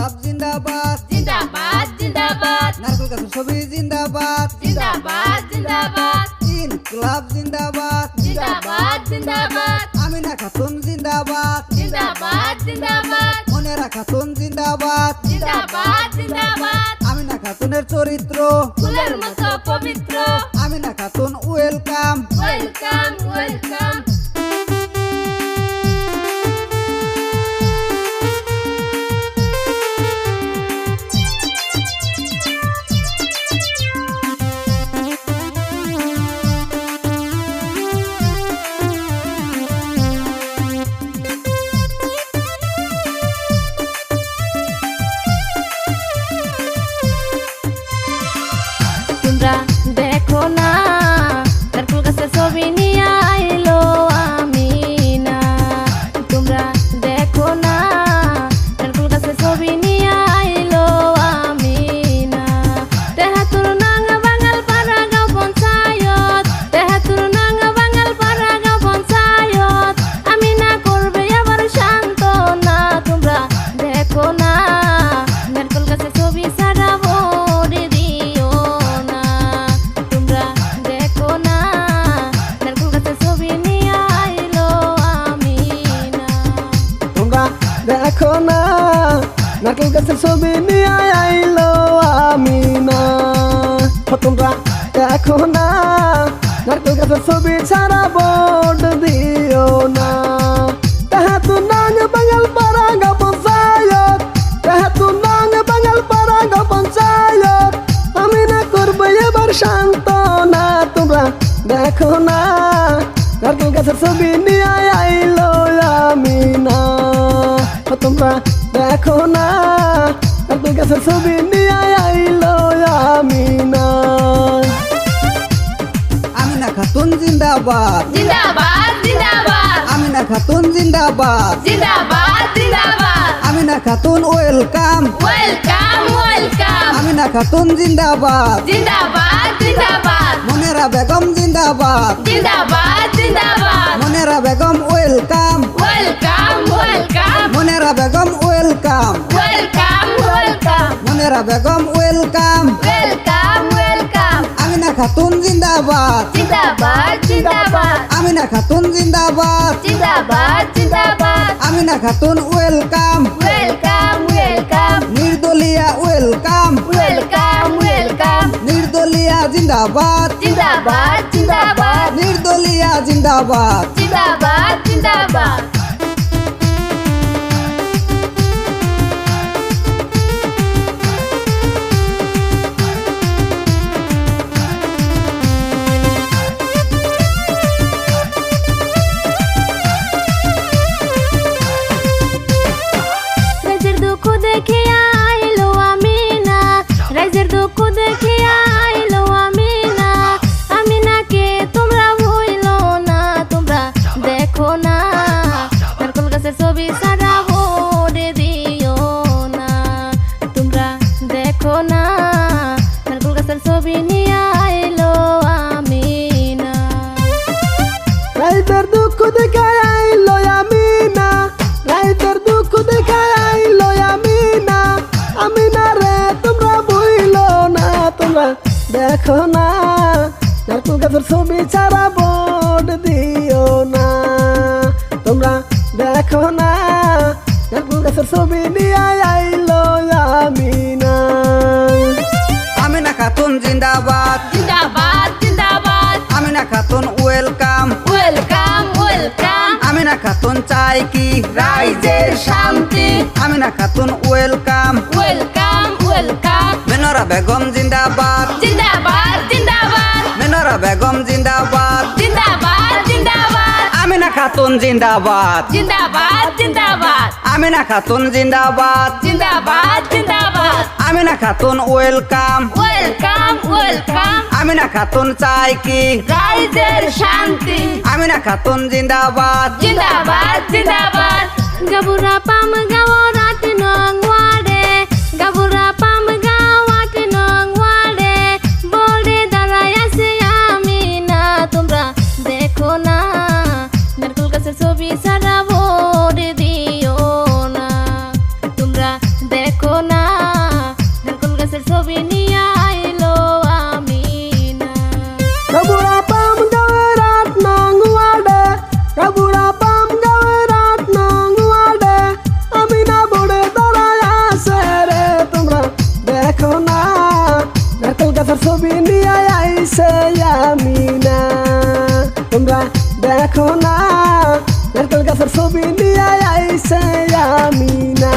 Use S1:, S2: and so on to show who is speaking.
S1: club জিন্দাবাদ
S2: জিন্দাবাদ জিন্দাবাদ
S1: নারকেল গাছের ছবি জিন্দাবাদ
S2: জিন্দাবাদ জিন্দাবাদ
S1: ক্লাব জিন্দাবাদ
S2: জিন্দাবাদ জিন্দাবাদ
S1: আমিনা খাতুন জিন্দাবাদ
S2: জিন্দাবাদ জিন্দাবাদ
S1: মনেরা খাতুন জিন্দাবাদ
S2: জিন্দাবাদ জিন্দাবাদ
S1: আমিনা খাতুনের চরিত্র
S2: ফুলের মতো পবিত্র
S1: Amina Khatun welcome
S2: welcome welcome তোমরা দেখো না নারকেল গাছের ছবি নিয়ে আইলো আমিনা তোমরা দেখো না নারকেল গাছের ছবি নিয়ে আইলো আমিনা তেহাতুর নাঙ্গা বাঙাল পাড়া গাঁও পঞ্চায়েত তেহাতুর নাঙ্গা বাঙাল পাড়া গাঁও পঞ্চায়েত আমিনা করবে আবার শান্ত না তোমরা দেখো না নারকেল গাছের ছবি ছাড়া ভরে দিও না তোমরা দেখো না নারকেল গাছের ছবি নিয়ে আইলো আমিনা
S3: তোমরা দেখো না নারকেল গাছের ছবি নিয়ে আইলো আমিনা তোমরা দেখো না নারকেল গাছের ছবি ছাড়া ভোট দিও না তেহাতু নাং বাঙাল পাড়া গাঁও পঞ্চায়েত তেহাতু নাং বাঙাল পাড়া গাঁও পঞ্চায়েত আমিনা করবে এবার শান্ত না তোমরা দেখো না নারকেল গাছের ছবি নিয়ে আইলো আমিনা তোমরা দেখো না নারকেল গাছের ছবি নিয়ে আইলো আমিনা
S1: আমিনা খাতুন জিন্দাবাদ
S2: জিন্দাবাদ জিন্দাবাদ
S1: আমিনা খাতুন জিন্দাবাদ
S2: জিন্দাবাদ জিন্দাবাদ
S1: Amina Khatun welcome
S2: welcome welcome
S1: Amina Khatun জিন্দাবাদ
S2: জিন্দাবাদ জিন্দাবাদ
S1: মনেরা বেগম জিন্দাবাদ
S2: জিন্দাবাদ জিন্দাবাদ
S1: Monera Begum welcome
S2: welcome welcome
S1: Monera Begum welcome
S2: welcome welcome
S1: Monera Begum welcome
S2: welcome welcome
S1: Amina Khatun জিন্দাবাদ
S2: জিন্দাবাদ জিন্দাবাদ
S1: আমিনা খাতুন জিন্দাবাদ
S2: জিন্দাবাদ জিন্দাবাদ
S1: Amina Khatun welcome
S2: welcome welcome
S1: নির্দলীয় ওয়েলকাম
S2: ওয়েলকাম ওয়েলকাম
S1: নির্দলীয় জিন্দাবাদ
S2: জিন্দাবাদ জিন্দাবাদ
S1: নির্দলীয় জিন্দাবাদ
S2: জিন্দাবাদ জিন্দাবাদ রাইজের দুঃখ দেখে আইলো আমিনা রাইজের দুঃখ দেখে আইলো আমিনা আমিনাকে তোমরা ভুইলো না তোমরা দেখো না নারকেল গাছের ছবি ছাড়া ভরে দিও না তোমরা দেখো না নারকেল গাছের ছবি নিয়ে আইলো আমিনা
S3: রাইতের দুঃখ দেখে আইলো আমিনা রাইতের দুঃখ দেখে আইলো আমিনা আমিনা রে তোমরা ভুইলো না তোমরা দেখো না নারকেল গাছের ছবি ছাড়া ভোট দিও না তোমরা দেখো না নারকেল গাছের ছবি নিয়ে আইলো আমিনা
S1: আমিনা খাতুন জিন্দাবাদ
S2: জিন্দাবাদ জিন্দাবাদ
S1: Amina Khatun welcome
S2: welcome welcome
S1: Amina Khatun চাই কি রাইজের শান্তি Amina Khatun welcome
S2: welcome welcome
S1: Menra Begum জিন্দাবাদ
S2: জিন্দাবাদ জিন্দাবাদ
S1: মেনরা বেগম জিন্দাবাদ
S2: জিন্দাবাদ জিন্দাবাদ
S1: আমিনা খাতুন জিন্দাবাদ
S2: জিন্দাবাদ জিন্দাবাদ
S1: আমিনা খাতুন জিন্দাবাদ
S2: জিন্দাবাদ জিন্দাবাদ
S1: Amina Khatun welcome
S2: welcome welcome
S1: Amina Khatun চাই কি
S2: রাইজের শান্তি
S1: আমিনা খাতুন জিন্দাবাদ
S2: জিন্দাবাদ জিন্দাবাদ গাবুরা পাম গাও রাত নং ওয়ারে গাবুরা পাম গাও রাত নং ওয়ারে বলে দাঁড়ায় আছে আমিনা তোমরা দেখো না নারকেল গাছের ছবি ছাড়া ভরে দিও না তোমরা দেখো
S3: গাবুরা পাম গাওয়ের 8 নং ওয়ার্ডে আমি না বড়ে দাঁড়ায় আছে রে তোমরা দেখো না নারকেল গাছের ছবি নিয়ে আইছে আমিনা তোমরা দেখো না নারকেল গাছের ছবি নিয়ে আইছে আমিনা